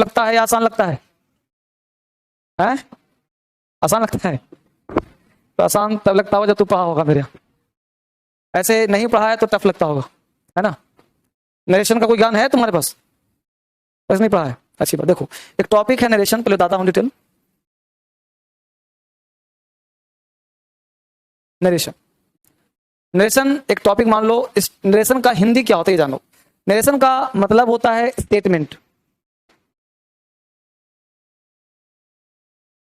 लगता है या आसान लगता है? हैं? आसान लगता है? तो आसान तब लगता होगा जब तू पढ़ा होगा मेरे यहाँ। ऐसे नहीं पढ़ा है तो टफ लगता होगा, है ना? नरेशन का कोई ज्ञान है तुम्हारे पास? ऐसे नहीं पढ़ा है, अच्छी बात। देखो एक टॉपिक है नरेशन, पहले बताता हूँ डिटेल। नरेशन, नरेशन एक टॉपिक मान लो। इस नरेशन का हिंदी क्या होता है ये जानो। नरेशन का मतलब होता है स्टेटमेंट।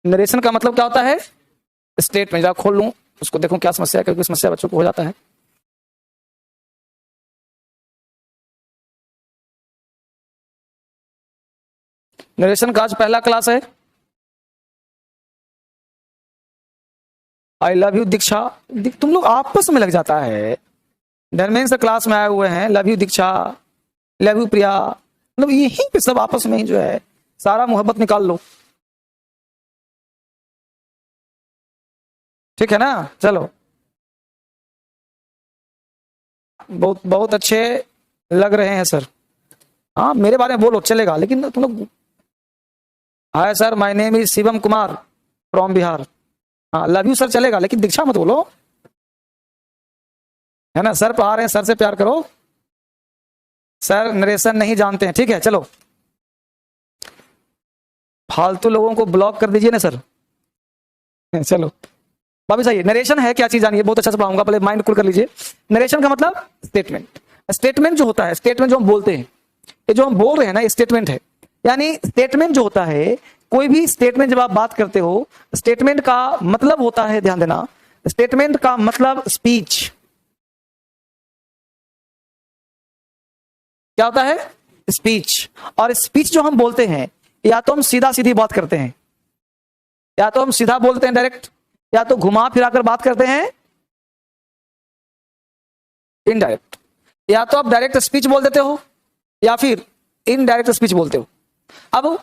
नरेशन का मतलब क्या होता है? स्टेटमेंट। जरा खोल लूं उसको, देखो क्या समस्या है, क्योंकि समस्या बच्चों को हो जाता है। नरेशन का आज पहला क्लास है। आई लव यू दीक्षा। तुम लोग आपस में लग जाता है। धर्मेंद्र से क्लास में आए हुए हैं, love you Diksha, love you Priya, मतलब यहीं पे सब आपस में ही जो है सारा मोहब्बत निकाल लो, ठीक है ना? चलो, बहुत बहुत अच्छे लग रहे हैं सर। हाँ मेरे बारे में बोलो चलेगा, लेकिन तुम लोग। Hi sir, my name is Shivam Kumar from Bihar. हाँ लव यू सर चलेगा, लेकिन दीक्षा मत बोलो, है ना? सर पढ़ा रहे हैं, सर से प्यार करो। सर नरेशन नहीं जानते हैं, ठीक है? चलो, फालतू लोगों को ब्लॉक कर दीजिए ना सर। चलो वापिस आइए। नरेशन है क्या चीज जानिए, बहुत अच्छा से पढ़ाऊंगा, पहले माइंड कूल कर लीजिए। नरेशन का मतलब स्टेटमेंट। स्टेटमेंट जो होता है, स्टेटमेंट जो हम बोलते हैं, ये जो हम बोल रहे हैं ना, ये स्टेटमेंट है। यानी स्टेटमेंट जो होता है, कोई भी स्टेटमेंट जब आप बात करते हो, स्टेटमेंट का मतलब होता है, ध्यान देना, स्टेटमेंट का मतलब स्पीच। क्या होता है? स्पीच। और स्पीच जो हम बोलते हैं, या तो हम सीधा सीधी बात करते हैं, या तो हम सीधा बोलते हैं डायरेक्ट, या तो घुमा फिरा कर बात करते हैं इनडायरेक्ट। या तो आप डायरेक्ट स्पीच बोल देते हो, या फिर इनडायरेक्ट स्पीच बोलते हो। अब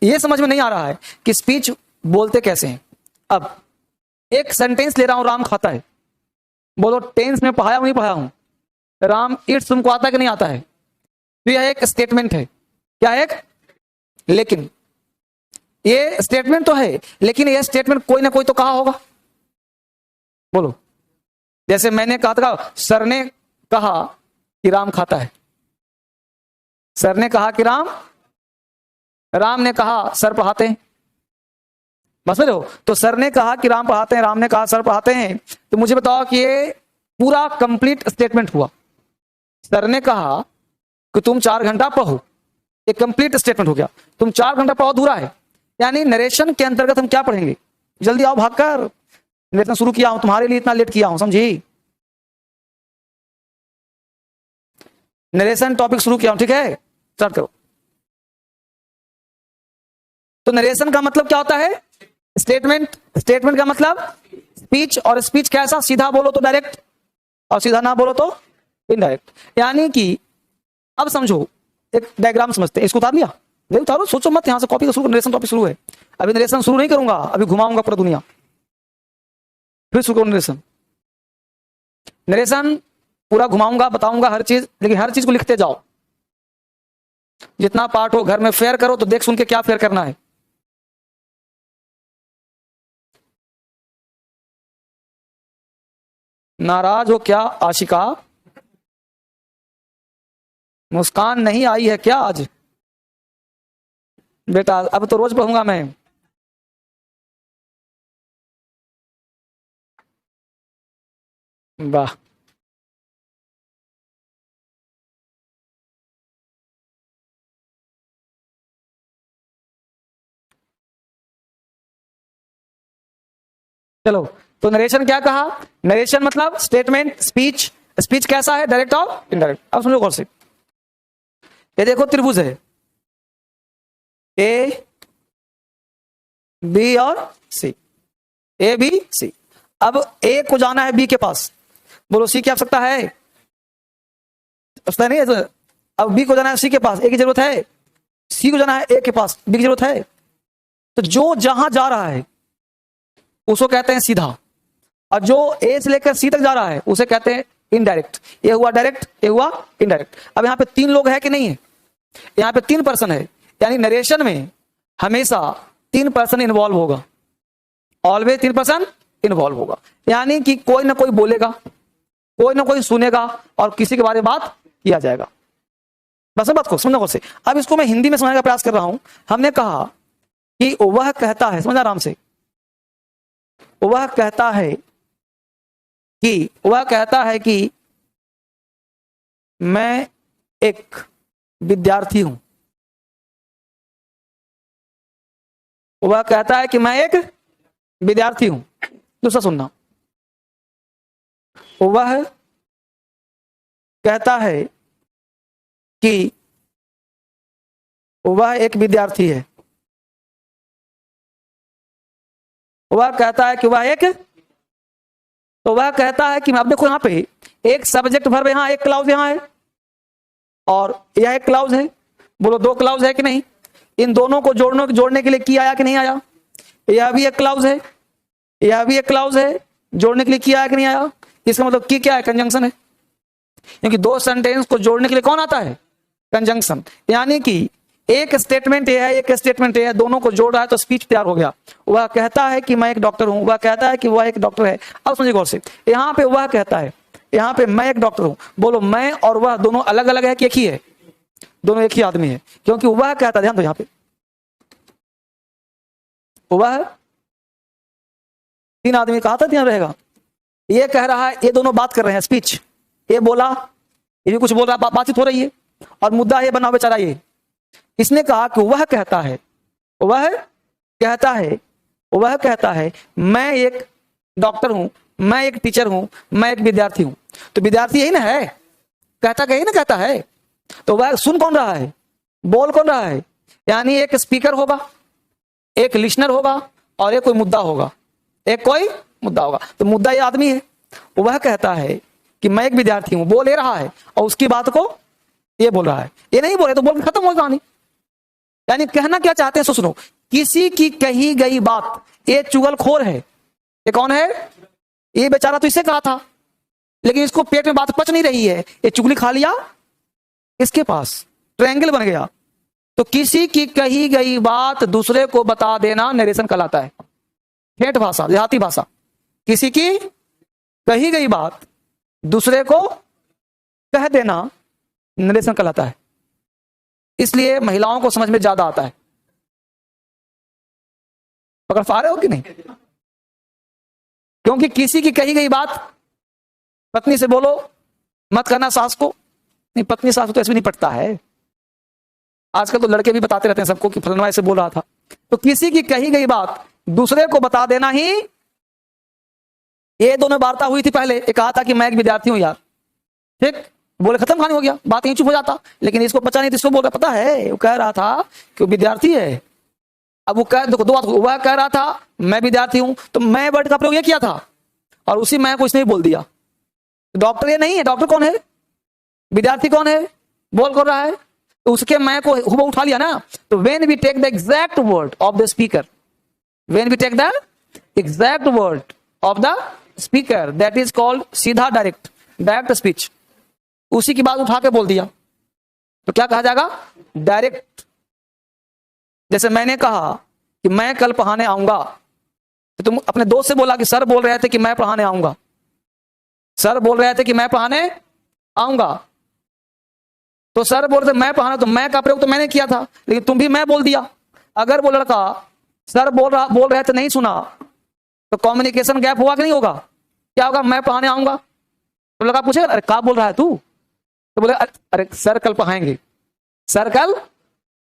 ये समझ में नहीं आ रहा है कि स्पीच बोलते कैसे हैं। अब एक सेंटेंस ले रहा हूं, राम खाता है। बोलो टेंस में पढ़ाया हूं नहीं पढ़ाया हूं? राम इट्स तुमको आता है कि नहीं आता है? तो यह एक स्टेटमेंट है। क्या है? एक। लेकिन ये स्टेटमेंट तो है, लेकिन यह स्टेटमेंट कोई ना कोई तो कहा होगा। बोलो, जैसे मैंने कहा था, सर ने कहा कि राम खाता है। सर ने कहा कि राम ने कहा सर पढ़ाते हैं। बस समझ लो, तो सर ने कहा कि राम पढ़ाते हैं, राम ने कहा सर पढ़ाते हैं। तो मुझे बताओ कि ये पूरा कंप्लीट स्टेटमेंट हुआ। सर ने कहा कि तुम 4 घंटा पढ़ो, एक कंप्लीट स्टेटमेंट हो गया। तुम 4 घंटा पढ़ो अधूरा है। यानी नरेशन के अंतर्गत हम क्या पढ़ेंगे? जल्दी आओ भागकर, नरेशन शुरू किया हूं, तुम्हारे लिए इतना लेट किया हूं, समझी? नरेशन टॉपिक शुरू किया हूं, ठीक है? स्टार्ट करो। तो नरेशन का मतलब क्या होता है? स्टेटमेंट। स्टेटमेंट का मतलब स्पीच। और स्पीच कैसा? सीधा बोलो तो डायरेक्ट, और सीधा ना बोलो तो इनडायरेक्ट। यानी कि अब समझो, एक डायग्राम समझते हैं। इसको उतार लिया? नहीं उतारो, सोचो मत, यहां से कॉपी का शुरू, नरेशन टॉपिक शुरू है। अभी नरेशन शुरू नहीं करूंगा, अभी घुमाऊंगा पूरा दुनिया, फिर शुरू करो नरेशन। नरेशन पूरा घुमाऊंगा, बताऊंगा हर चीज, लेकिन हर चीज को लिखते जाओ। जितना पार्ट हो घर में फेयर करो, तो देख सुन के क्या फेयर करना है। नाराज हो क्या आशिका? मुस्कान नहीं आई है क्या आज? बेटा अब तो रोज पढ़ूंगा मैं। वाह, चलो। तो नरेशन क्या कहा? नरेशन मतलब स्टेटमेंट, स्पीच। स्पीच कैसा है? डायरेक्ट और इनडायरेक्ट। अब समझो कौन सी। ये देखो त्रिभुज है, ए बी और सी, ए बी सी। अब ए को जाना है बी के पास, बोलो सी की आवश्यकता है? आवश्यकता नहीं है। तो अब बी को जाना है सी के पास, ए की जरूरत है। सी को जाना है ए के पास, बी की जरूरत है। तो जो जहां जा रहा है उसको कहते हैं सीधा, और जो ए से लेकर सी तक जा रहा है उसे कहते हैं इनडायरेक्ट। ये हुआ डायरेक्ट, ये हुआ इनडायरेक्ट। अब यहाँ पे 3 लोग हैं कि नहीं है? यहाँ पे 3 पर्सन है। यानी नरेशन में हमेशा 3% इन्वॉल्व होगा, ऑलवेज 3% इन्वॉल्व होगा। यानी कि कोई ना कोई बोलेगा, कोई ना कोई सुनेगा और किसी के बारे में बात किया जाएगा। बस बात को समझो से। अब इसको मैं हिंदी में समझने का प्रयास कर रहा हूं। हमने कहा कि वह कहता है, समझ आराम से, वह कहता है कि मैं एक विद्यार्थी हूं। वह कहता है कि मैं एक विद्यार्थी हूं। दूसरा सुनना, वह कहता है कि वह एक विद्यार्थी है। वह कहता है कि वह एक, तो वह कहता है कि, आप देखो यहां पे एक सब्जेक्ट वर्ब, यहां एक क्लाउज यहां है और यह एक क्लाउज है। बोलो दो क्लाउज है कि नहीं? इन दोनों को जोड़ने के लिए की आया कि नहीं आया? यह भी एक क्लाउज है, यह भी एक क्लाउज है, जोड़ने के लिए की आया कि नहीं आया? इसका मतलब की क्या है? कंजंक्शन है। क्योंकि दो सेंटेंस को जोड़ने के लिए कौन आता है? कंजंक्शन। यानी कि एक स्टेटमेंट ये है, एक स्टेटमेंट ये है, दोनों को जोड़ रहा है तो स्पीच तैयार हो गया। वह कहता है कि मैं एक डॉक्टर हूं, वह कहता है कि वह एक डॉक्टर है। अब समझिए गौर से, यहां पे वह कहता है, यहां पे मैं एक डॉक्टर हूं। बोलो मैं और वह दोनों अलग अलग है कि एक ही है? दोनों एक ही आदमी है, क्योंकि वह कहता है, ध्यान दो यहां पे, वह 3 आदमी कहा था, ध्यान रहेगा। ये कह रहा है, ये दोनों बात कर रहे हैं, स्पीच। ये बोला, ये भी कुछ बोल रहा है, बातचीत हो रही है और मुद्दा ये बना बेचारा ये। इसने कहा कि वह कहता है, वह कहता है मैं एक डॉक्टर हूं, मैं एक टीचर हूं, मैं एक विद्यार्थी हूं। तो विद्यार्थी यही ना है, कहता कहीं ना कहता है। तो वह सुन कौन रहा है? बोल कौन रहा है? यानी एक स्पीकर होगा, एक लिसनर होगा और एक कोई मुद्दा होगा, एक कोई मुद्दा होगा। तो मुद्दा ये आदमी है। वह कहता है कि मैं एक विद्यार्थी हूं, बोल ले रहा है और उसकी बात को ये बोल रहा है। ये नहीं बोले तो बोल के खत्म हो कहानी। यानी कहना क्या चाहते हैं? सुनो, किसी की कही गई बात, ये चुगलखोर है। ये कौन है? ये बेचारा तो इससे कहा था, लेकिन इसको पेट में बात पच नहीं रही है, ये चुगली खा लिया इसके पास, ट्रायंगल बन गया। तो किसी की कही गई बात दूसरे को बता देना नरेशन कहलाता है। ठेठ भाषा, देहाती भाषा। किसी की कही गई बात दूसरे को कह देना नरेशन कहलाता है। इसलिए महिलाओं को समझ में ज्यादा आता है। पकड़ पा रहे हो कि नहीं? क्योंकि किसी की कही गई बात, पत्नी से बोलो मत करना सास को, नहीं पत्नी सास को तो ऐसे भी नहीं पटता है। आजकल तो लड़के भी बताते रहते हैं सबको कि फलना ऐसे बोल रहा था। तो किसी की कही गई बात दूसरे को बता देना ही, ये दोनों वार्ता हुई थी पहले। एक कहा था कि मैं एक विद्यार्थी हूं यार, ठीक, बोले खत्म कहानी हो गया, बात यहीं चुप हो जाता। लेकिन इसको पता नहीं था, इसको बोल रहा पता है, वो कह रहा था कि वो विद्यार्थी है। अब वो कह, देखो दो बात, वह कह रहा था मैं विद्यार्थी हूं, तो मैं वर्ड का प्रयोग ये किया था और उसी मैं को इसने बोल दिया। डॉक्टर ये नहीं है, डॉक्टर कौन है? विद्यार्थी कौन है? बोल कर रहा है, तो उसके मैं को हुबहू उठा लिया ना। तो when we take the exact word of the speaker, when we take the exact word of the speaker, that is called सीधा डायरेक्ट स्पीच। उसी की बात उठा के बोल दिया तो क्या कहा जाएगा? डायरेक्ट। जैसे मैंने कहा कि मैं कल पढ़ाने आऊंगा, तो तुम अपने दोस्त से बोला कि सर बोल रहे थे कि मैं पढ़ाने आऊंगा, सर बोल रहे थे कि मैं पढ़ाने आऊंगा। तो सर बोल रहे थे मैं पढ़ाना, तो मैं का प्रयोग तो मैंने किया था, लेकिन तुम भी मैं बोल दिया। अगर वो लड़का सर बोल रहे थे नहीं सुना, तो कम्युनिकेशन गैप होगा कि नहीं होगा? क्या होगा? मैं पढ़ाने आऊंगा, तो लड़का पूछेगा अरे क्या बोल रहा है तू? तो बोले अरे सर कल पढ़ाएंगे, सर कल।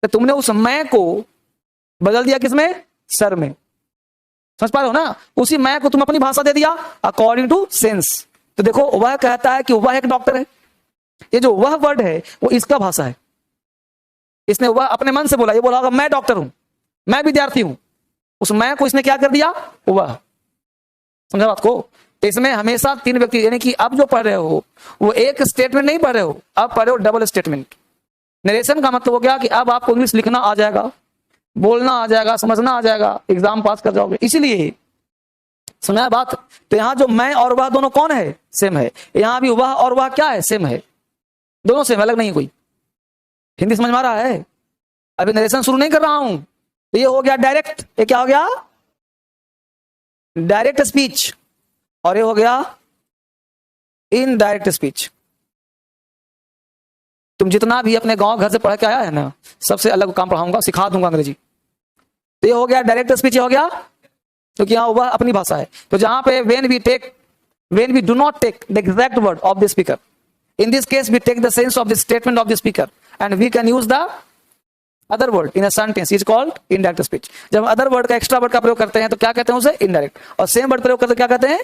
तो तुमने उस मैं को बदल दिया किसमें? सर में। समझ पा रहे हो ना? उसी मैं को तुम अपनी भाषा दे दिया अकॉर्डिंग टू सेंस। तो देखो वह कहता है कि वह एक डॉक्टर है, ये जो वह वर्ड है वो इसका भाषा है। इसने वह अपने मन से बोला, ये बोला होगा मैं डॉक्टर हूं, मैं विद्यार्थी हूं। उस मैं को इसने क्या कर दिया? वह। समझा बात को? इसमें हमेशा 3 व्यक्ति, यानी कि अब जो पढ़ रहे हो वो एक स्टेटमेंट नहीं पढ़ रहे हो, अब पढ़ रहे हो डबल स्टेटमेंट। नरेशन का मतलब हो गया कि अब आपको इंग्लिश लिखना आ जाएगा, बोलना आ जाएगा, समझना आ जाएगा, एग्जाम पास कर जाओगे। इसलिए समझा बात? तो यहां जो मैं और वह दोनों कौन है? सेम है। यहां भी वह और वह क्या है? सेम है, दोनों सेम, अलग नहीं कोई। हिंदी समझ में आ रहा है? अभी नरेशन शुरू नहीं कर रहा हूं, तो ये हो गया डायरेक्ट, ये क्या हो गया, डायरेक्ट स्पीच, और ये हो गया इनडायरेक्ट स्पीच। तुम जितना भी अपने गांव घर से पढ़ के आया है ना, सबसे अलग काम पढ़ाऊंगा, सिखा दूंगा अंग्रेजी। तो ये हो गया डायरेक्ट स्पीच, ये हो गया, क्योंकि यहाँ वह अपनी भाषा है। तो जहां पे when we do not take the exact word of the speaker, in this case we take the sense of the statement of the speaker and we can use the other word in a sentence, is called indirect speech। जब other word का, extra word का प्रयोग करते हैं तो क्या कहते हैं उसे, इनडायरेक्ट। और सेम वर्ड प्रयोग करते क्या कहते हैं,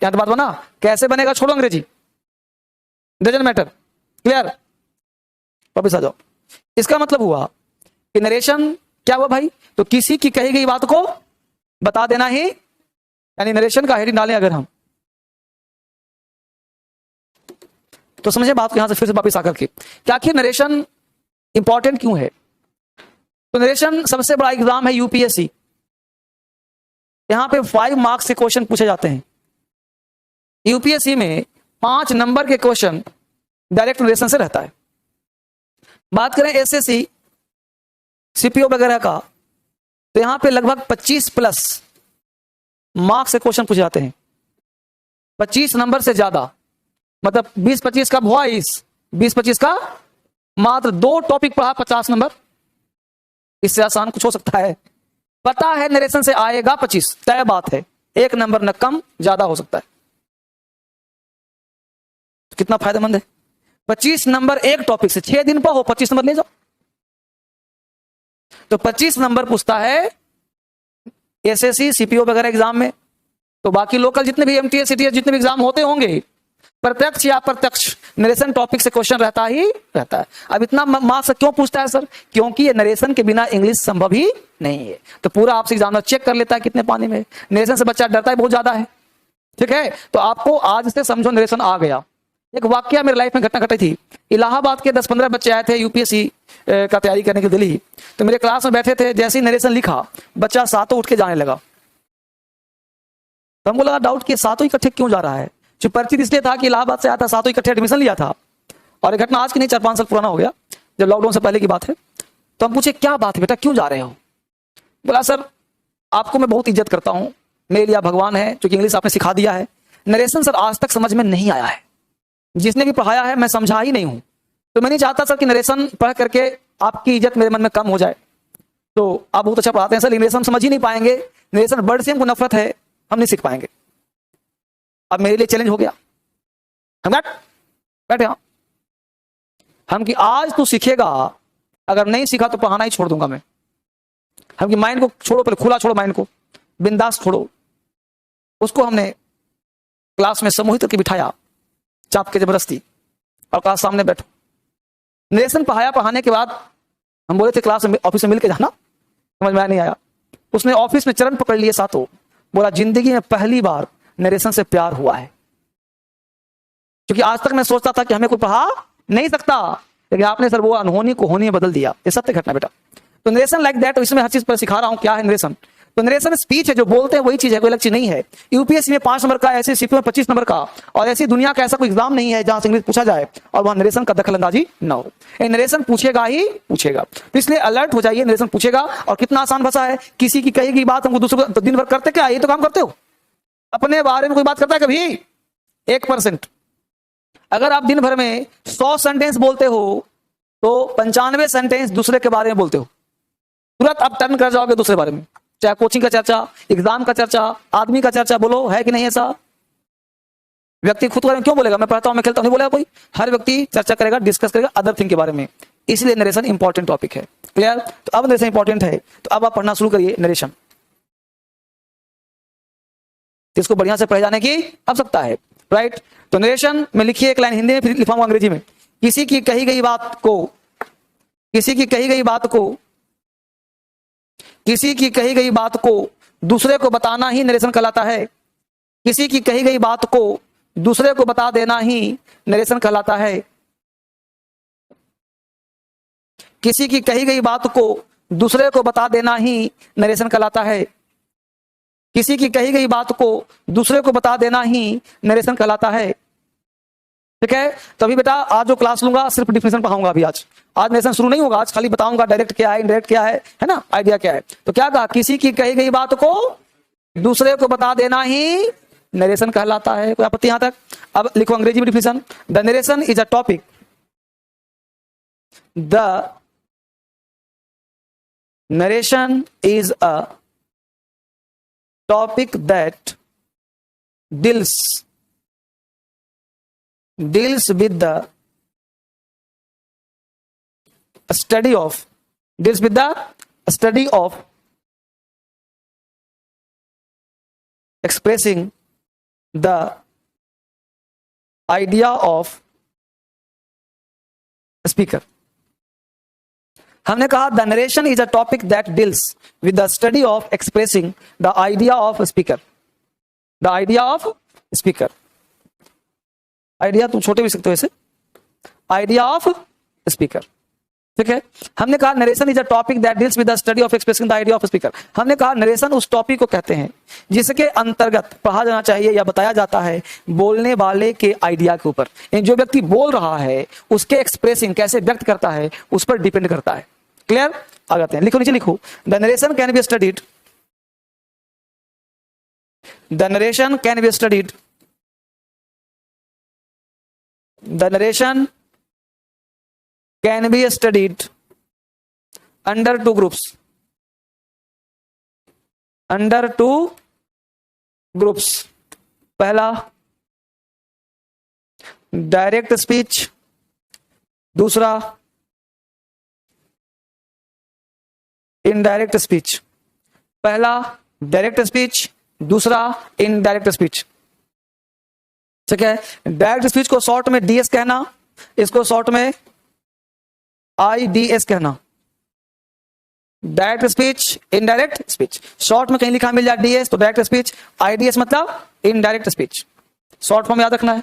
यहां तो बात बना, कैसे बनेगा छोड़ो अंग्रेजी, डजंट मैटर, क्लियर। वापिस आ जाओ। इसका मतलब हुआ कि नरेशन क्या हुआ भाई, तो किसी की कही गई बात को बता देना ही, यानी नरेशन का हेडिंग डालें अगर हम, तो समझे बात को। यहां से फिर से वापिस आकर के, क्या आखिर नरेशन इंपॉर्टेंट क्यों है। तो नरेशन सबसे बड़ा एग्जाम है यूपीएससी। यहां पे 5 मार्क्स के क्वेश्चन पूछे जाते हैं। यूपीएससी में 5 नंबर के क्वेश्चन डायरेक्ट नरेशन से रहता है। बात करें एसएससी, सीपीओ वगैरह का, तो यहां पे लगभग 25 प्लस मार्क्स के क्वेश्चन पूछे जाते हैं। 25 नंबर से ज्यादा, मतलब 20-25 का वॉइस, 20-25 का मात्र 2 टॉपिक पढ़ा 50 नंबर। इससे आसान कुछ हो सकता है। पता है नरेशन से आएगा 25, तय बात है, 1 नंबर न कम ज्यादा हो सकता है। तो कितना फायदेमंद है। 25 नंबर एक टॉपिक से, 6 दिन पढ़ो, 25 नंबर ले जाओ। तो 25 नंबर पूछता है एसएससी, सीपीओ वगैरह एग्जाम में। तो बाकी लोकल जितने भी एमटीएस, सीटीएस जितने भी एग्जाम होते होंगे, प्रत्यक्ष या अप्रत्यक्ष नरेशन टॉपिक से क्वेश्चन रहता ही रहता है। अब इतना मार्क्स क्यों पूछता है सर, क्योंकि ये नरेशन के बिना इंग्लिश संभव ही नहीं है। तो पूरा आपसे एग्जामिनर चेक कर लेता है कितने पानी में। नरेशन से बच्चा डरता है बहुत ज्यादा है, ठीक है। तो आपको आज से समझो नरेशन आ गया। एक वाकया मेरे लाइफ में घटना घटी थी। इलाहाबाद के 10-15 बच्चे आए थे यूपीएससी का तैयारी करने के दिल्ली। तो मेरे क्लास में बैठे थे, जैसे ही नरेशन लिखा, बच्चा सातों उठ के जाने लगा। तो हमको लगा डाउट कि सातों इकट्ठे क्यों जा रहा है। जो परिचित इसलिए था कि इलाहाबाद से आया था, सातों इकट्ठे एडमिशन लिया था। और ये घटना आज की नहीं, 4-5 साल पुराना हो गया, जब लॉकडाउन से पहले की बात है। तो हम पूछे क्या बात है बेटा, क्यों जा रहे हो। बोला सर आपको मैं बहुत इज्जत करता हूं, मेरे लिए भगवान है, क्योंकि इंग्लिश आपने सिखा दिया है। नरेशन सर आज तक समझ में नहीं आया है, जिसने भी पढ़ाया है मैं समझा ही नहीं हूं। तो मैं नहीं चाहता सर कि नरेशन पढ़ करके आपकी इज्जत मेरे मन में कम हो जाए। तो आप बहुत अच्छा पढ़ाते हैं सर, नरेशन समझ ही नहीं पाएंगे, नरेशन वर्ड से हमको नफरत है, हम नहीं सीख पाएंगे। अब मेरे लिए चैलेंज हो गया। हम बैठे हम कि आज तू सीखेगा, अगर नहीं सीखा तो पढ़ाना ही छोड़ दूंगा मैं। हम कि माइंड को छोड़ो, पहले खुला छोड़ो, माइंड को बिंदास छोड़ो। उसको हमने क्लास में समूहित करके बिठाया, चाप के जबरदस्ती, और क्लास सामने बैठो। नरेशन पढ़ाने के बाद हम बोले थे क्लास में, ऑफिस में मिलके जाना, समझ में नहीं आया। उसने ऑफिस में चरण पकड़ लिए सातों, बोला जिंदगी में पहली बार नरेशन से प्यार हुआ है। क्योंकि आज तक मैं सोचता था कि हमें कोई पढ़ा नहीं सकता, लेकिन आपने सर वो अनहोनी को होनी में बदल दिया। ये सत्य घटना बेटा। तो नरेशन लाइक दैट, इसमें हर चीज पर सिखा रहा हूं क्या है नरेशन। तो नरेशन स्पीच है, जो बोलते हैं वही चीज है, कोई अलग चीज नहीं है। यूपीएससी में 5 नंबर का, ऐसे सीपीओ में 25 नंबर का, और ऐसी दुनिया का ऐसा कोई एग्जाम नहीं है जहां से इंग्लिश पूछा जाए और वहां नरेशन का दखल अंदाजी ना हो। नरेशन पूछेगा ही पूछेगा, तो इसलिए अलर्ट हो जाइए, नरेशन पूछेगा। और कितना आसान भाषा है, किसी की कही गई बात हमको दूसरों को, दिन भर करते क्या, ये तो काम करते हो। अपने बारे में कोई बात करता है कभी, 1%। अगर आप दिन भर में 100 सेंटेंस बोलते हो तो 95 सेंटेंस दूसरे के बारे में बोलते हो। तुरंत आप टर्न कर जाओगे दूसरे बारे में, चाहे कोचिंग का चर्चा, एग्जाम का चर्चा, आदमी का चर्चा, बोलो है कि नहीं ऐसा। व्यक्ति खुद के बारे में क्यों बोलेगा, मैं पढ़ता हूं, मैं खेलता हूं, नहीं बोलेगा कोई। हर व्यक्ति चर्चा करेगा, डिस्कस करेगा अदर थिंग के बारे में। इसलिए नरेशन इंपॉर्टेंट टॉपिक है, क्लियर। तो अब नरेशन इंपॉर्टेंट है, तो अब आप पढ़ना शुरू करिए नरेशन। इसको बढ़िया से पढ़े जाने की आवश्यकता है, राइट। तो नरेशन में लिखिए एक लाइन हिंदी में, फिर लिखाऊंगा अंग्रेजी में। किसी की कही गई बात को, किसी की कही गई बात को, किसी की कही गई बात को दूसरे को बताना ही नरेशन कहलाता है। किसी की कही गई बात को दूसरे को बता देना ही नरेशन कहलाता है। किसी की कही गई बात को दूसरे को बता देना ही नरेशन कहलाता है। किसी की कही गई बात को दूसरे को बता देना ही नरेशन कहलाता है। ठीक है। तो अभी बेटा आज जो क्लास लूंगा सिर्फ डिफिनेशन पढ़ाऊंगा। अभी आज नरेशन शुरू नहीं होगा, आज खाली बताऊंगा डायरेक्ट क्या है, इनडायरेक्ट क्या है ना, आइडिया क्या है। तो क्या कहा, किसी की कही गई बात को दूसरे को बता देना ही नरेशन कहलाता है। कोई आपत्ति यहां तक? अब लिखो अंग्रेजी में definition. The narration is a topic, the narration is a topic that deals with the study of expressing the idea of speaker। हमने कहा the narration is a topic that deals with the study of expressing the idea of speaker. The idea of speaker, idea तुम छोटे भी सकते हो ऐसे, idea of speaker. ठीक है। हमने कहा narration is a topic that deals with the study of expressing the idea of speaker. हमने कहा नरेशन उस टॉपिक को कहते हैं जिसके अंतर्गत पढ़ा जाना चाहिए या बताया जाता है बोलने वाले के आइडिया के ऊपर। जो व्यक्ति बोल रहा है उसके एक्सप्रेसिंग कैसे व्यक्त करता है उस पर डिपेंड करता है। क्लियर? आ जाते हैं, लिखो नीचे लिखो। The narration can be studied, the narration can be studied, the narration can be studied under two groups, under two groups। पहला डायरेक्ट स्पीच, दूसरा इनडायरेक्ट स्पीच। पहला डायरेक्ट स्पीच, दूसरा इनडायरेक्ट स्पीच। ठीक है। डायरेक्ट स्पीच को short में DS कहना, इसको शॉर्ट में आईडीएस कहना। Direct speech, indirect speech. Short में कहीं लिखा मिल जाए डीएस तो डायरेक्ट स्पीच, आईडीएस मतलब इनडायरेक्ट स्पीच। शॉर्ट फॉर्म याद रखना है।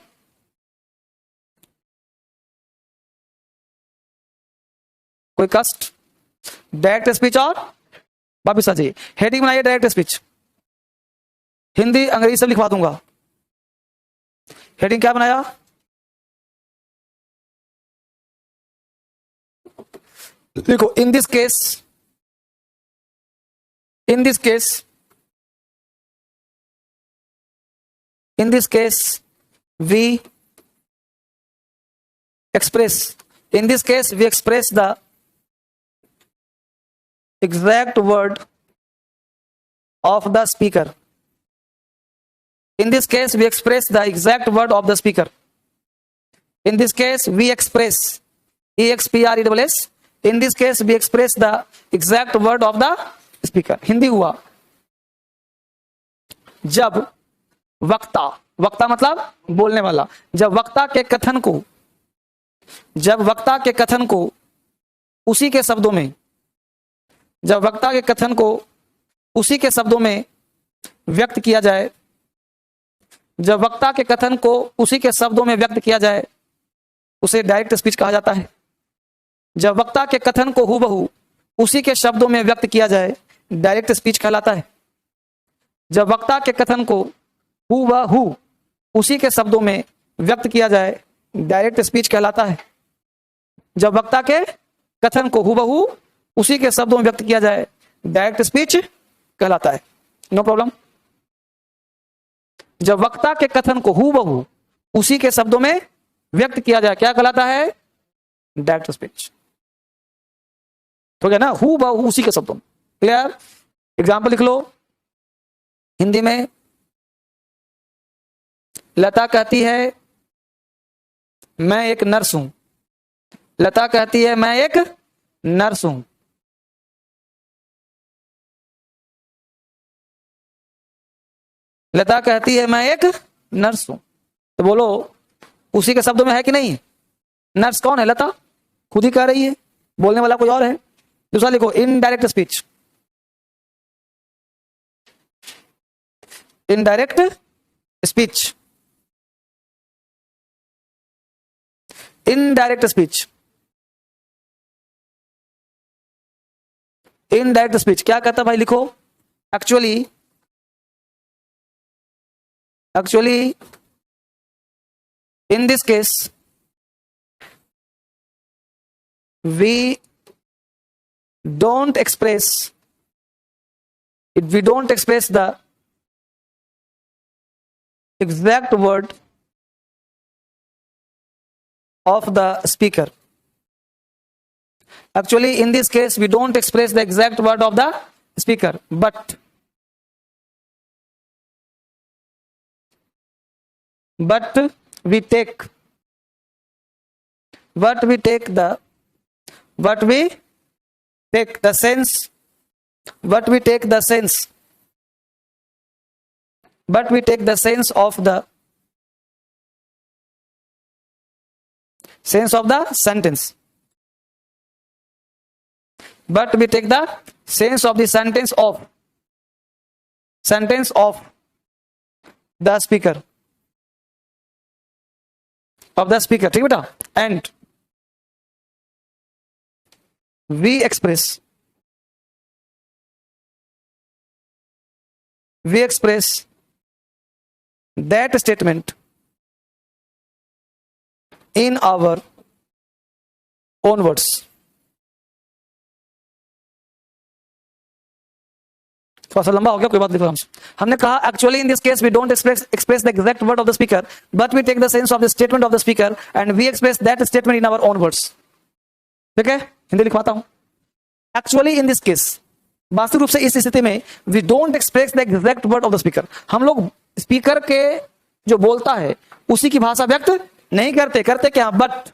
कोई कष्ट? डायरेक्ट स्पीच और वापिस आ जाइए। हेडिंग बनाइए डायरेक्ट स्पीच, हिंदी अंग्रेजी सब लिखवा दूंगा। हेडिंग क्या बनाया? देखो, in this case we express the exact word of the speaker। In this case we express the exact word of the speaker। In this case we express, EXPRESS, in this case we express the exact word of the speaker। Hindi हुआ, जब वक्ता मतलब बोलने वाला, जब वक्ता के कथन को उसी के शब्दों में, जब वक्ता के कथन को उसी के शब्दों में व्यक्त किया जाए, जब वक्ता के कथन को उसी के शब्दों में व्यक्त किया जाए उसे डायरेक्ट स्पीच कहा जाता है। जब वक्ता के कथन को हूबहू उसी के शब्दों में व्यक्त किया जाए डायरेक्ट स्पीच कहलाता है। जब वक्ता के कथन को हूबहू उसी के शब्दों में व्यक्त किया जाए डायरेक्ट स्पीच कहलाता है। जब वक्ता के कथन को हूबहू उसी के शब्दों में व्यक्त किया जाए डायरेक्ट स्पीच कहलाता है। No problem. जब वक्ता के कथन को हूबहू उसी के शब्दों में व्यक्त किया जाए क्या कहलाता है? Direct speech. तो क्या ना, हूबहू उसी के शब्दों में। क्लियर? एग्जाम्पल लिख लो हिंदी में। लता कहती है मैं एक नर्स हूं। लता कहती है मैं एक नर्स हूं। लता कहती है मैं एक नर्स हूं। तो बोलो उसी के शब्दों में है कि नहीं? नर्स कौन है? लता खुद ही कह रही है, बोलने वाला कोई और है। दूसरा लिखो indirect speech. Indirect speech, indirect speech, indirect speech क्या कहता भाई? लिखो actually In this case, we don't express the exact word of the speaker. Actually, in this case, we don't express the exact word of the speaker, but we take the sense of the sentence. But we take the sense of the sentence of the speaker. ठीक बेटा? And we express that statement in our own words. थोड़ा सा लंबा हो गया, कोई बात नहीं। हमने कहा actually in this case we don't express the exact word of the speaker, but we take the sense of the statement of the speaker and we express that statement in our own words. ठीक है, हिंदी लिखवाता हूं। Actually in this case, वास्तविक रूप से इस स्थिति में we don't express the exact word of the speaker, हम लोग स्पीकर के जो बोलता है उसी की भाषा व्यक्त नहीं करते क्या, बट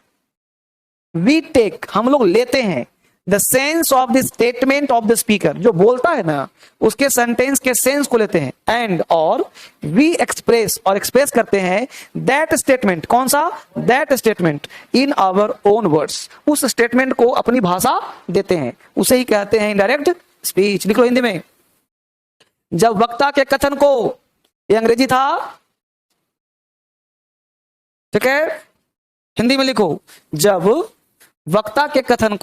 वी टेक, हम लोग लेते हैं the sense of the statement of the speaker, जो बोलता है ना उसके सेंटेंस के सेंस को लेते हैं, एंड और वी एक्सप्रेस करते हैं दैट स्टेटमेंट, कौन सा, that statement in our own words, उस स्टेटमेंट को अपनी भाषा देते हैं, उसे ही कहते हैं इनडायरेक्ट स्पीच। लिखो हिंदी में, जब वक्ता के कथन को, ये अंग्रेजी था, ठीक है, हिंदी में लिखो, जब वक्ता के कथन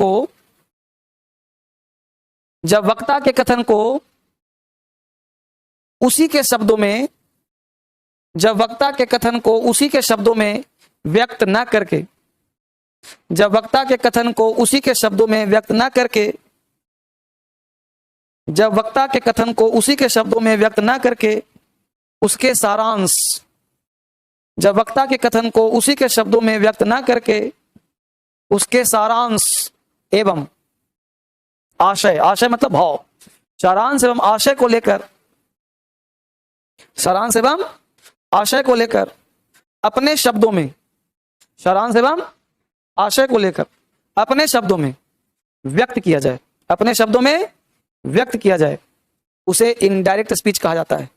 को उसी के शब्दों में, जब वक्ता के कथन को उसी के शब्दों में व्यक्त ना करके, जब वक्ता के कथन को उसी के शब्दों में व्यक्त ना करके, जब वक्ता के कथन को उसी के शब्दों में व्यक्त ना करके उसके सारांश, जब वक्ता के कथन को उसी के शब्दों में व्यक्त ना करके उसके सारांश एवं आशय, आशय मतलब भाव, सारांश एवं आशय को लेकर, सारांश एवं आशय को लेकर अपने शब्दों में, सारांश एवं आशय को लेकर अपने शब्दों में व्यक्त किया जाए, अपने शब्दों में व्यक्त किया जाए, उसे इनडायरेक्ट स्पीच कहा जाता है।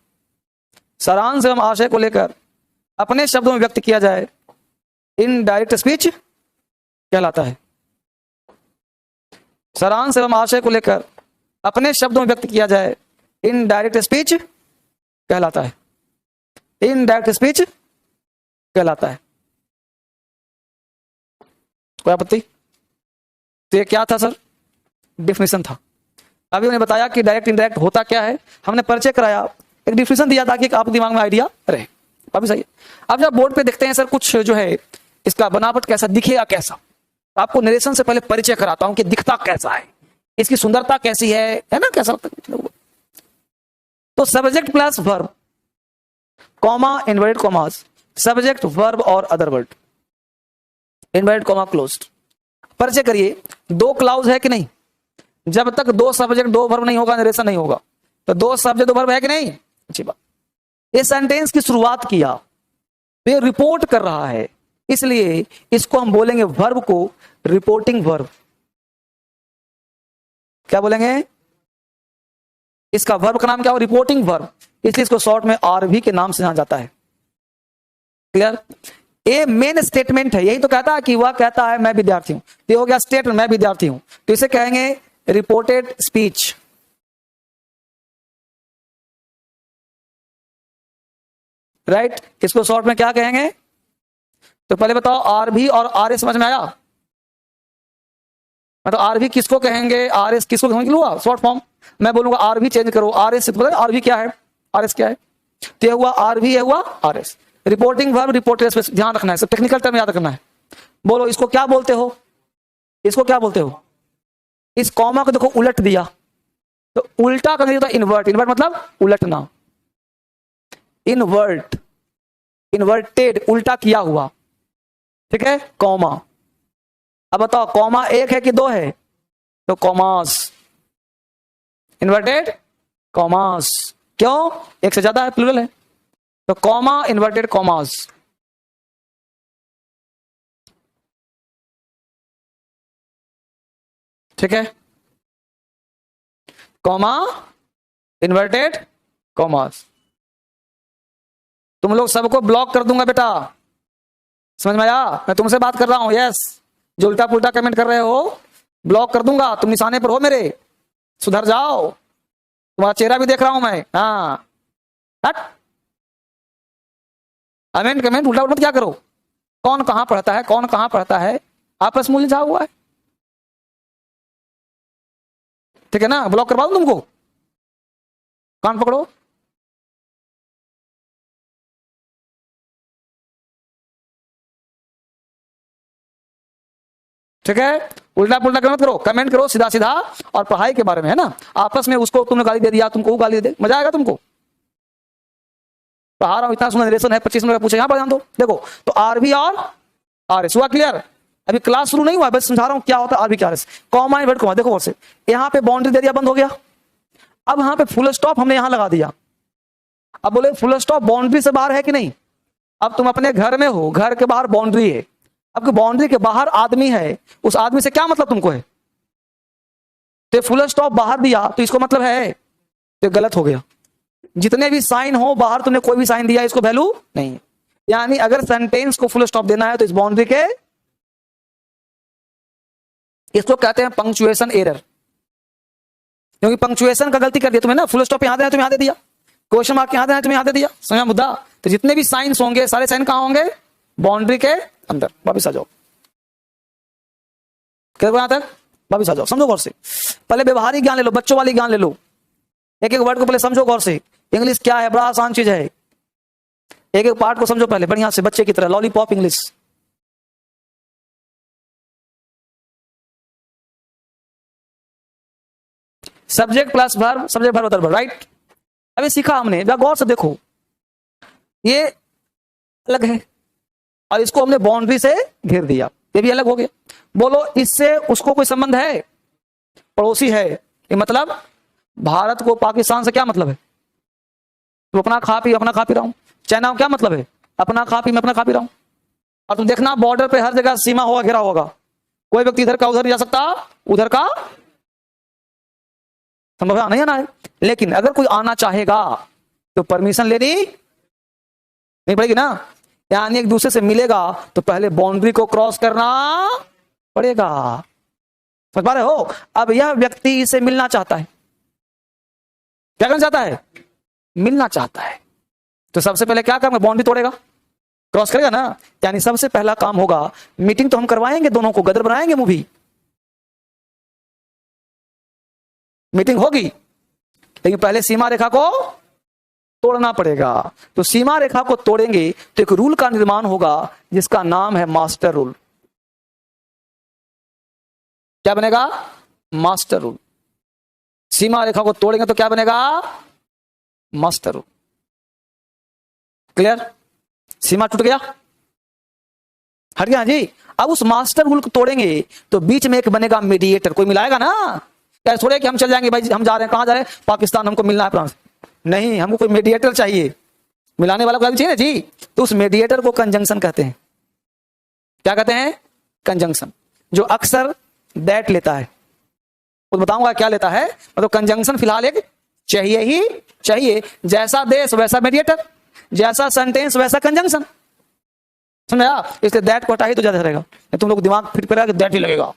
सारांश एवं आशय को लेकर अपने शब्दों में व्यक्त किया जाए, इनडायरेक्ट स्पीच कहलाता है। सारांश एवं आशय को लेकर अपने शब्दों में व्यक्त किया जाए, इनडायरेक्ट स्पीच कहलाता है, इनडायरेक्ट स्पीच कहलाता है। कोई आपत्ति? तो ये क्या था सर? डिफिनेशन था। अभी उन्हें बताया कि डायरेक्ट इनडायरेक्ट होता क्या है, हमने परिचय कराया, एक डिफिनेशन दिया ताकि आपके दिमाग में आइडिया रहे। अभी सही है। अब जब बोर्ड पे देखते हैं सर कुछ जो है इसका बनावट कैसा दिखेगा, कैसा, आपको नरेशन से पहले परिचय कराता हूं कि दिखता कैसा है, इसकी सुंदरता कैसी है ना, कैसा लगता है। तो subject plus verb, comma, inverted commas, subject verb और other word, inverted comma closed. परिचय करिए, दो क्लाउज है कि नहीं? जब तक दो सब्जेक्ट दो वर्ब नहीं होगा नरेशन नहीं होगा। तो दो सब्जेक्ट दो वर्ब है कि नहीं? अच्छी बात। ये सेंटेंस की शुरुआत किया तो ये रिपोर्ट कर रहा है, इसलिए इसको हम बोलेंगे वर्ब को रिपोर्टिंग वर्ब। क्या बोलेंगे? इसका वर्ब का नाम क्या हो? रिपोर्टिंग वर्ब, इसलिए इसको शॉर्ट में आरवी के नाम से जाना जाता है। क्लियर? ये मेन स्टेटमेंट है, यही तो कहता है कि वह कहता है मैं विद्यार्थी हूं, तो हो गया स्टेटमेंट, मैं विद्यार्थी हूं, तो इसे कहेंगे रिपोर्टेड स्पीच। राइट? इसको शॉर्ट में क्या कहेंगे? तो पहले बताओ, आरवी और आर एस समझ में आया? मतलब आरवी किसको कहेंगे, आर एस किसको समझ लूंगा? शॉर्ट फॉर्म मैं बोलूंगा आरवी चेंज करो, आर एस, आरवी क्या है, आर एस क्या है, तो हुआ आरवी, हुआ R S. Reporting verb, reported space, ध्यान रखना है, सब टेक्निकल टर्म याद रखना है। बोलो इसको क्या बोलते हो, इसको क्या बोलते हो? इस कॉमा को देखो उलट दिया तो उल्टा का होता है इन्वर्ट। इन्वर्ट मतलब उलटना, इन्वर्ट, इन्वर्टेड, उल्टा किया हुआ, ठीक है, कॉमा। अब बताओ कॉमा एक है कि दो है? तो कॉमास, इन्वर्टेड कॉमास। क्यों? एक से ज्यादा है, प्लूरल है, तो कॉमा इन्वर्टेड कॉमास। ठीक है, कॉमा इन्वर्टेड कॉमास। तुम लोग सबको ब्लॉक कर दूंगा बेटा, समझ में आया? मैं तुमसे बात कर रहा हूं, यस। जो उल्टा पुल्टा कमेंट कर रहे हो ब्लॉक कर दूंगा, तुम निशाने पर हो मेरे, सुधर जाओ। तुम्हारा चेहरा भी देख रहा हूं मैं, हाँ। हट, कमेंट कमेंट उल्टा उल्टा क्या करो? कौन कहां पढ़ता है, कौन कहां पढ़ता है, आपस में उलझा हुआ है, ठीक है ना? ब्लॉक करवा दूं तुमको, कान पकड़ो। ठीक है, उल्टा पुल्टा मत करो, कमेंट करो सीधा सीधा, और पढ़ाई के बारे में है ना, आपस में उसको तुमने गाली दे दिया, तुमको वो गाली दे, मजा आएगा तुमको? पढ़ा रहा हूं, इतना सुंदर नरेशन है, 25 मिनट पूछे, यहां पर ध्यान दो। देखो तो आरबी और आरएस हुआ क्लियर? अभी क्लास शुरू नहीं हुआ, बस समझा रहा हूं क्या होता है आरबी क्या आरएस। कॉमा इन्वर्ट कॉमा, देखो से यहां पे बाउंड्री दे दिया, बंद हो गया। अब यहां पे फुल स्टॉप हमने यहां लगा दिया। अब बोले फुल स्टॉप बाउंड्री से बाहर है कि नहीं? अब तुम अपने घर में हो, घर के बाहर बाउंड्री है, अब बाउंड्री के बाहर आदमी है, उस आदमी से क्या मतलब तुमको है? तो फुल स्टॉप बाहर दिया तो इसको मतलब है, तो गलत हो गया। जितने भी साइन हो बाहर, तुमने कोई भी साइन दिया, इसको वैल्यू नहीं है। यानी अगर सेंटेंस को फुल स्टॉप देना है तो इस बाउंड्री के, इसको कहते हैं पंक्चुएशन एरर, क्योंकि पंक्चुएशन का गलती कर दिया तुमने ना, फुल स्टॉप यहां देना तुम यहां दे दिया, क्वेश्चन मार्क यहां देना तुम यहां दे दिया, समझा मुद्दा? तो जितने भी साइंस होंगे सारे साइन कहां होंगे? बाउंड्री के अंदर। वापिस आ जाओ, क्या यहां तक वापिस आ जाओ, समझो गौर से। पहले व्यवहारिक ज्ञान ले लो, बच्चों वाली ज्ञान ले लो, एक एक वर्ड को पहले समझो गौर से। इंग्लिश क्या है, बड़ा आसान चीज है, एक एक पार्ट को समझो पहले बढ़िया से, बच्चे की तरह, lollipop English. Subject plus verb, subject verb other verb, right? अभी सीखा हमने, गौर से देखो, ये अलग है और इसको हमने बाउंड्री से घेर दिया, ये भी अलग हो गया। बोलो इससे उसको कोई संबंध है? पड़ोसी है, ये मतलब भारत को पाकिस्तान से क्या मतलब है? तो अपना खा पी, अपना खा पी रहा हूं। चाइना को क्या मतलब है? अपना खा पी, मैं अपना खा पी रहा हूं। और तुम देखना बॉर्डर पे हर जगह सीमा होगा, घेरा होगा, कोई व्यक्ति इधर का उधर नहीं जा सकता, उधर का संभव नहीं आना है। लेकिन अगर कोई आना चाहेगा तो परमिशन लेनी नहीं पड़ेगी ना, यानी एक दूसरे से मिलेगा तो पहले बाउंड्री को क्रॉस करना पड़ेगा। समझ पा रहे हो? अब यह व्यक्ति इसे मिलना चाहता है, क्या करना चाहता है? मिलना चाहता है, तो सबसे पहले क्या करेगा? बाउंड्री तोड़ेगा, क्रॉस करेगा ना। यानी सबसे पहला काम होगा, मीटिंग तो हम करवाएंगे, दोनों को गदर बनाएंगे, मूवी मीटिंग होगी, लेकिन पहले सीमा रेखा को तोड़ना पड़ेगा। तो सीमा रेखा को तोड़ेंगे तो एक रूल का निर्माण होगा जिसका नाम है मास्टर रूल। क्या बनेगा? Master rule. सीमा रेखा को तोड़ेंगे तो क्या बनेगा? Master rule. क्लियर? सीमा टूट गया, हट गया जी। अब उस मास्टर रूल को तोड़ेंगे तो बीच में एक बनेगा मीडिएटर, कोई मिलाएगा ना। क्या थोड़े कि हम चल जाएंगे, भाई हम जा रहे हैं, कहां जा रहे हैं? पाकिस्तान, हमको मिलना है फ्रांस। नहीं, हमको कोई मीडिएटर चाहिए, मिलाने वाला कोई चाहिए ना जी। तो उस मीडिएटर को कंजंक्शन कहते हैं। क्या कहते हैं? कंजंक्शन, जो अक्सर दैट लेता है। तो बताऊंगा क्या लेता है, मतलब कंजंक्शन फिलहाल एक चाहिए ही चाहिए। जैसा देश वैसा मीडिएटर, जैसा सेंटेंस वैसा कंजंक्शन, समझा? इसलिए दैट को हटा ही तो ज्यादा रहेगा। तुम लोग दिमाग फिट करेगा कि दैट ही लगेगा,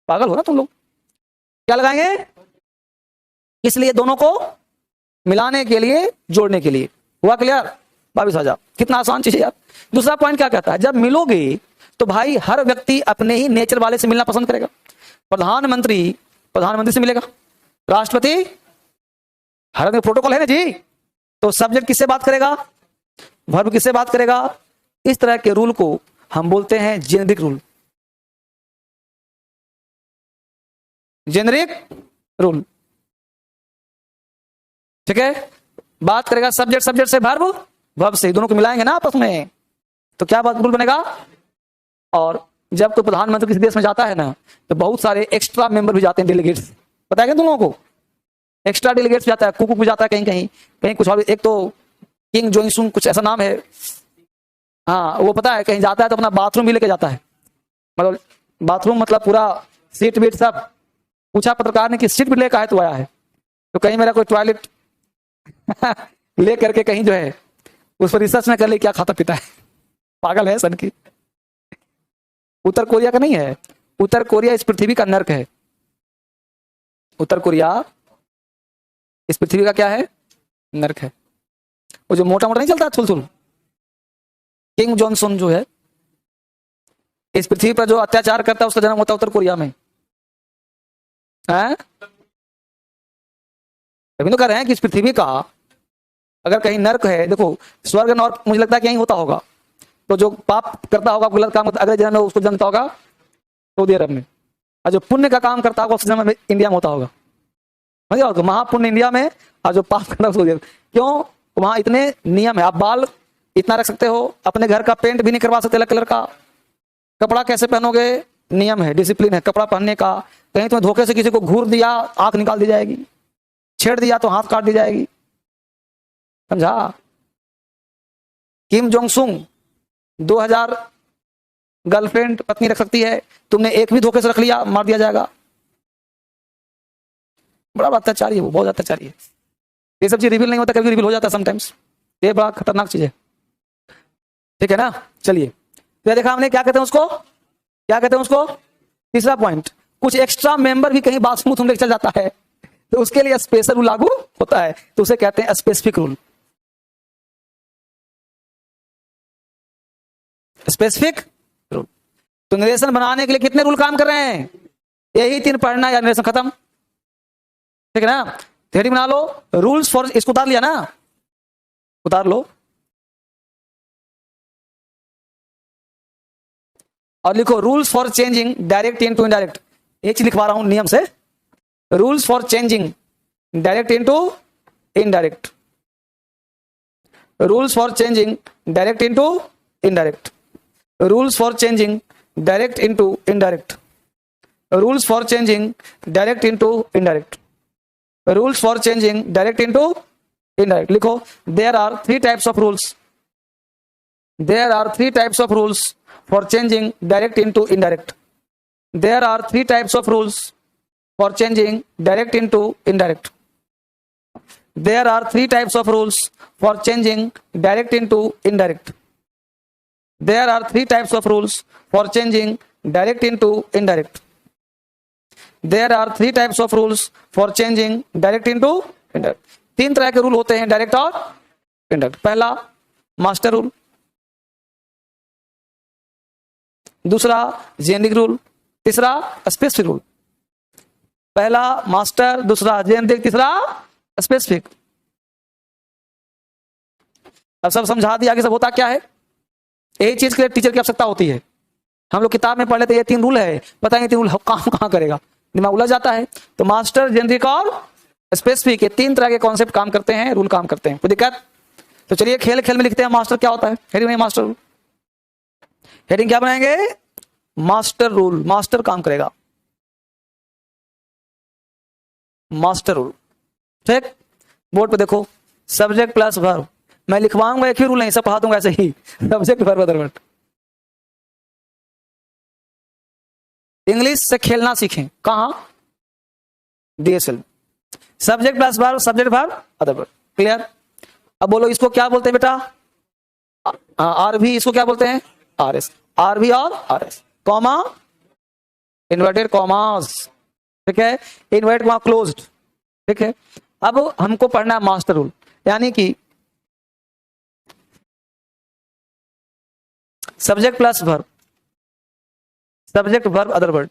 पागल हो ना तुम लोग। क्या लगाएंगे? इसलिए दोनों को मिलाने के लिए, जोड़ने के लिए। हुआ क्लियर? वापिस आ जाओ, कितना आसान चीज है यार। दूसरा पॉइंट क्या कहता है, जब मिलोगे तो भाई हर व्यक्ति अपने ही नेचर वाले से मिलना पसंद करेगा। प्रधानमंत्री प्रधानमंत्री से मिलेगा, राष्ट्रपति, हर प्रोटोकॉल है ना जी। तो सब्जेक्ट किससे बात करेगा? वर्ब किससे बात करेगा? इस तरह के रूल को हम बोलते हैं जेनेरिक रूल। जेनेरिक रूल, ठीक है। बात करेगा सब्जेक्ट सब्जेक्ट से, वर्ब वर्ब से, दोनों को मिलाएंगे ना आपस में, तो क्या बात रूल बनेगा। और जब कोई प्रधानमंत्री किसी देश में जाता है ना, तो बहुत सारे एक्स्ट्रा मेंबर भी जाते हैं, डेलीगेट्स, पता है क्या तुम लोगों को? एक्स्ट्रा डेलीगेट्स जाता है, कुक भी जाता है, कहीं कहीं कहीं कुछ और, एक तो किंग जोइसुंग कुछ ऐसा नाम है, हाँ वो पता है, कहीं जाता है तो अपना बाथरूम भी लेके जाता है, मतलब बाथरूम मतलब पूरा सीट वीट सब। पूछा पत्रकार ने कि सीट भी लेकर आए तो आया है, तो कहीं मेरा कोई टॉयलेट ले करके कहीं जो है उस पर रिसर्च न कर ले क्या खाता पीता है, पागल है सन की। उत्तर कोरिया का नहीं है, उत्तर कोरिया इस पृथ्वी का नर्क है। उत्तर कोरिया इस पृथ्वी का क्या है? नर्क है। वो जो मोटा मोटा नहीं चलता थुल, किंग जॉनसन जो है, इस पृथ्वी पर जो अत्याचार करता है उसका जन्म होता है उत्तर कोरिया में, हैं? अभी तो कह रहे हैं कि इस पृथ्वी का अगर कहीं नर्क है, देखो स्वर्ग नर्क मुझे लगता है कि यहीं होता होगा, तो जो पाप करता होगा, गलत काम करता, अगले जन्म में उसको जन्मता होगा सऊदी अरब में, और जो पुण्य का काम करता होगा उस जन्म में इंडिया में होता होगा। समझ, महापुण्य इंडिया में, और जो पाप करता है सऊदी अरब। क्यों? वहां इतने नियम है, आप बाल इतना रख सकते हो, अपने घर का पेंट भी नहीं करवा सकते अलग कलर का, कपड़ा कैसे पहनोगे, नियम है, डिसिप्लिन है कपड़ा पहनने का। कहीं तुम्हें धोखे से किसी को घूर दिया, आंख निकाल दी जाएगी, छेड़ दिया तो हाथ काट दी जाएगी, समझा। किम जोंग सुंग 2000 गर्लफ्रेंड पत्नी रख सकती है, तुमने एक भी धोखे से रख लिया, मार दिया जाएगा। बड़ा अत्याचारी है वो, बहुत अत्याचारी है। ये सब चीज रिवील नहीं होता, कभी रिवील हो जाता है समटाइम्स, ये बड़ा खतरनाक चीज है, ठीक है ना। चलिए, तो देखा हमने, क्या कहते हैं उसको, क्या कहते हैं उसको, तीसरा पॉइंट, कुछ एक्स्ट्रा मेंबर भी कहीं बात स्मूथ होने चल जाता है, तो उसके लिए स्पेशल रूल लागू होता है, तो उसे कहते हैं स्पेसिफिक रूल। Specific rule. तो नरेशन बनाने के लिए कितने रूल काम कर रहे हैं? यही 3 पढ़ना या नरेशन खत्म, ठीक है ना। थ्योरी बना लो, रूल्स फॉर, इसको उतार लिया ना, उतार लो और लिखो rules for changing direct into indirect. ये चीज लिखवा रहा हूं नियम से, rules for changing direct into indirect, rules for changing direct into indirect, rules for changing direct into indirect, rules for changing direct into indirect, rules for changing direct into indirect. लिखो, there are 3 types of rules, there are 3 types of rules for changing direct into indirect. There are 3 types of rules for changing direct into indirect. There are 3 types of rules for changing direct into indirect. There are 3 types of rules for changing direct into indirect. There are 3 types of rules for changing direct into indirect. 3 तरह के rule होते हैं direct और indirect. पहला master rule, दूसरा generic rule, तीसरा specific rule. पहला master, दूसरा जेनेरिक, तीसरा स्पेसिफिक। अब सब समझा दिया, आगे सब होता क्या है। यही चीज के लिए टीचर की आवश्यकता होती है। हम लोग किताब में पढ़ लेते ये 3 रूल है, पता नहीं 3 रूल काम कहां करेगा, दिमाग उलझ जाता है। तो मास्टर, जेनेरिक और स्पेसिफिक, ये 3 तरह के कॉन्सेप्ट काम करते हैं, रूल काम करते हैं। कोई दिक्कत? तो चलिए खेल खेल में लिखते हैं मास्टर क्या होता है। हेडिंग नहीं, मास्टर रूल। हेडिंग क्या बनाएंगे? Master rule. मास्टर काम करेगा, मास्टर रूल, ठीक। बोर्ड पे देखो, सब्जेक्ट प्लस वर्ब। मैं लिखवाऊंगा एक ही रूल, नहीं सब पढ़ा दूंगा ऐसे ही, subject verb other verb. English से खेलना सीखें, कहां? DSL। Subject plus verb, subject verb other verb. Clear? अब बोलो इसको क्या बोलते हैं बेटा? RV। इसको क्या बोलते हैं? RS। RV और RS, कॉमा, इन्वर्टेड कॉमास, ठीक है, इन्वर्टेड कॉमा क्लोज्ड, ठीक है। अब हमको पढ़ना है मास्टर रूल, यानी कि subject plus verb, subject verb other word,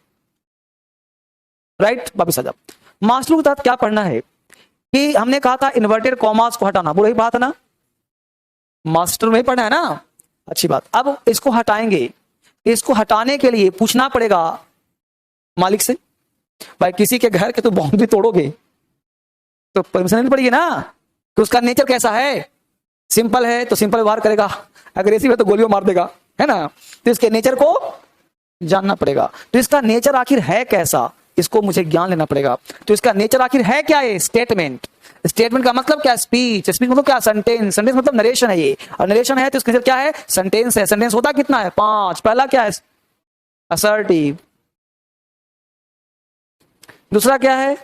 right. वापिस आ जाओ। मास्टर रूल के तहत क्या पढ़ना है कि हमने कहा था इन्वर्टेड कॉमास को हटाना, बोलो ही बात है ना। मास्टर में ही पढ़ना है ना, अच्छी बात। अब इसको हटाएंगे, इसको हटाने के लिए पूछना पड़ेगा मालिक से, भाई किसी के घर के तो बाउंड्री तोड़ोगे तो परमिशन लेनी पड़ेगी ना, कि उसका नेचर कैसा है, सिंपल है तो सिंपल व्यवहार करेगा, अग्रेसिव है तो गोलियों मार देगा, है ना। तो इसके नेचर को जानना पड़ेगा। तो इसका नेचर आखिर है कैसा, इसको मुझे ज्ञान लेना पड़ेगा। तो इसका नेचर आखिर है क्या है, स्टेटमेंट। स्टेटमेंट का मतलब क्या, स्पीच। स्पीच मतलब क्या, सेंटेंस। सेंटेंस मतलब नरेशन है ये, और नरेशन है तो इसका नेचर क्या है, सेंटेंस है। सेंटेंस होता कितना है, 5। पहला क्या है, असर्टिव। दूसरा क्या है,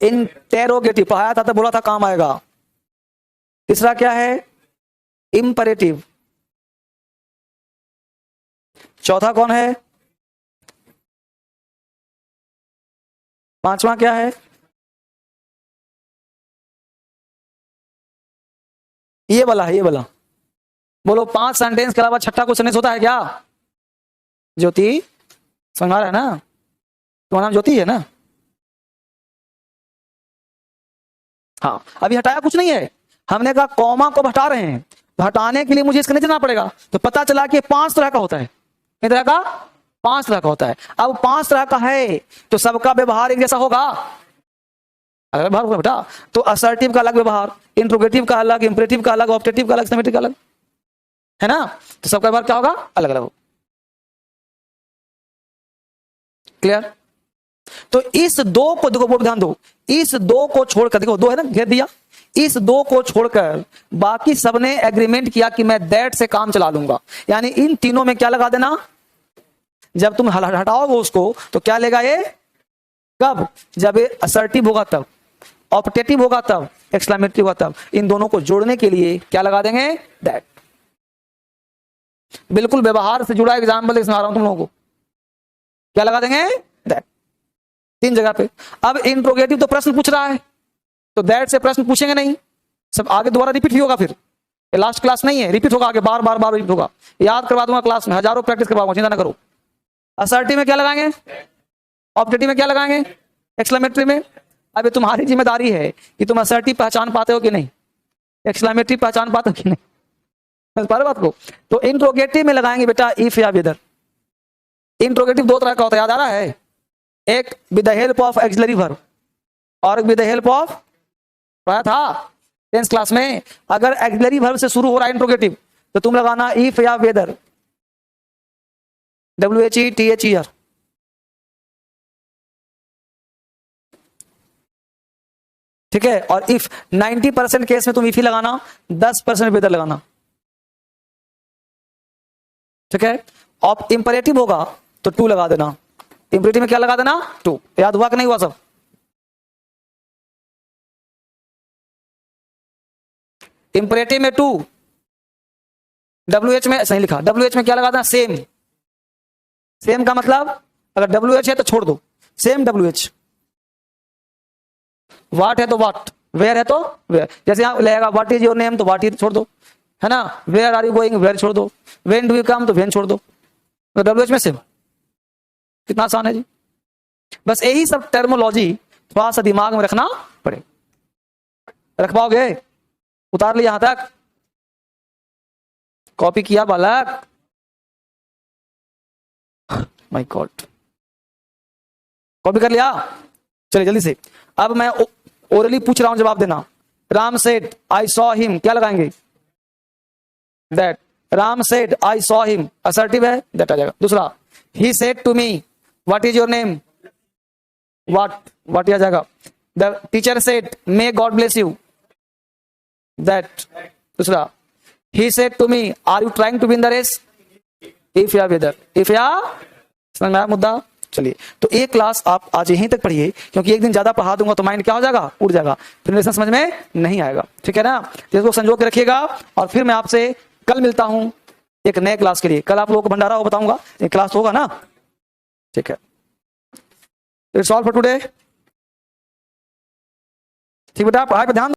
इंटेरोगेटिव, पढ़ाया था तो बोला था काम आएगा। तीसरा क्या है, इंपरेटिव। चौथा कौन है, पांचवा क्या है, ये वाला है, ये वाला। बोलो 5 सेंटेंस के अलावा छठा कोई सेंटेंस होता है क्या। ज्योति, समझ आ रहा है ना, तुम्हारा नाम ज्योति है ना। हाँ, अभी हटाया कुछ नहीं है, हमने कहा कॉमा को हटा रहे हैं, तो हटाने के लिए मुझे इसका नहीं जानना पड़ेगा। तो पता चला कि 5 तरह का होता है, कितने तरह का, 5 तरह का होता है। अब 5 तरह का है तो सबका व्यवहार एक जैसा होगा, अलग व्यवहार होगा बेटा। तो असर्टिव का अलग व्यवहार, इंट्रोगेटिव का अलग, इंपरेटिव का अलग, ऑब्जेक्टिव का अलग, समेटिव का अलग, है ना। तो सबका व्यवहार क्या होगा, अलग अलग होगा। क्लियर। तो इस 2 को देखो, बहुत ध्यान दो, इस 2 को छोड़कर, देखो 2 है ना, घेर दिया, इस 2 को छोड़कर बाकी सबने एग्रीमेंट किया कि मैं दैट से काम चला लूंगा। यानी इन तीनों में क्या लगा देना, जब तुम हटाओगे उसको तो क्या लेगा ये, कब, जब ये असर्टिव होगा तब, ऑप्टेटिव होगा तब, एक्सक्लेमेटरी होगा तब। इन दोनों को जोड़ने के लिए क्या लगा देंगे, दैट। बिल्कुल व्यवहार से जुड़ा एग्जाम्पल सुना रहा हूं तुम लोगों को, क्या लगा देंगे, दैट। 3 जगह पे। अब इंट्रोगेटिव तो प्रश्न पूछ रहा है, तो दैट से प्रश्न पूछेंगे नहीं, सब आगे दोबारा रिपीट ही होगा। फिर ये लास्ट क्लास नहीं है, रिपीट होगा आगे, बार बार बार रिपीट होगा। याद करवा दूंगा क्लास में, हजारों प्रैक्टिस करवाऊंगा, चिंता ना करो। असर्टिव में क्या लगाएंगे, ऑब्जेक्टिव में क्या लगाएंगे, एक्सक्लेमेटरी में। अब ये तुम्हारी जिम्मेदारी है कि तुम असर्टिव पहचान पाते हो कि नहीं, एक्सक्लेमेटरी पहचान पाते हो कि नहीं, समझ पा रहे बात को। तो इंट्रोगेटिव में लगाएंगे बेटा इफ या विदर। इंट्रोगेटिव 2 तरह का होता है, याद आ रहा है, एक with the help of axillary verb और विद द हेल्प ऑफ, पढ़ा था 10th क्लास में। अगर एक्सिलरी वर्ब से शुरू हो रहा है इंट्रोगेटिव तो तुम लगाना इफ या वेदर, WHETHER। ठीक है। और इफ 90% केस में तुम इफ ही लगाना, 10% वेदर लगाना। ठीक है। और इंपरेटिव होगा तो 2 लगा देना। इंपरेटिव में क्या लगा देना, 2। याद हुआ कि नहीं हुआ सब। इंपरेटिव में 2, WH में सही लिखा, WH में क्या लगा देना, सेम। सेम का मतलब अगर WH है तो छोड़ दो, सेम WH। वाट है तो वाट, वेयर है तो वेयर। जैसे यहां लगेगा व्हाट इज योर नेम तो व्हाट इज छोड़ दो, है ना। Where are you going, where छोड़ दो। व्हेन डू यू कम तो व्हेन छोड़ दो। तो WH में सेम। कितना आसान है जी। बस यही सब टर्मोलॉजी थोड़ा सा दिमाग में रखना पड़े। रख पाओगे, उतार लिया यहां तक, कॉपी किया बालक, माय गॉड, कॉपी कर लिया। चलिए जल्दी से, अब मैं ओरली पूछ रहा हूं, जवाब देना। Ram said I saw him, क्या लगाएंगे, that. Ram said I saw him, assertive है, दैट आ जाएगा। दूसरा, he said to me what is your name, what, what आ जाएगा। The teacher said may God bless you, that. दूसरा, he said to me are you trying to win the race, if या whether, if या, समझ में आया मुद्दा। चलिए, तो एक क्लास आप आज यहीं तक पढ़िए, क्योंकि एक दिन ज्यादा पढ़ा दूंगा तो माइंड क्या हो जाएगा, उड़ जाएगा, फिर समझ में नहीं आएगा। ठीक है ना। इसको संजो के रखिएगा, और फिर मैं आपसे कल मिलता हूं एक नए क्लास के लिए। कल आप लोगों को भंडारा हो बताऊंगा, एक क्लास होगा ना। ठीक है, इट्स ऑल फॉर टुडे। ठीक बेटा, पढ़ाई पे ध्यान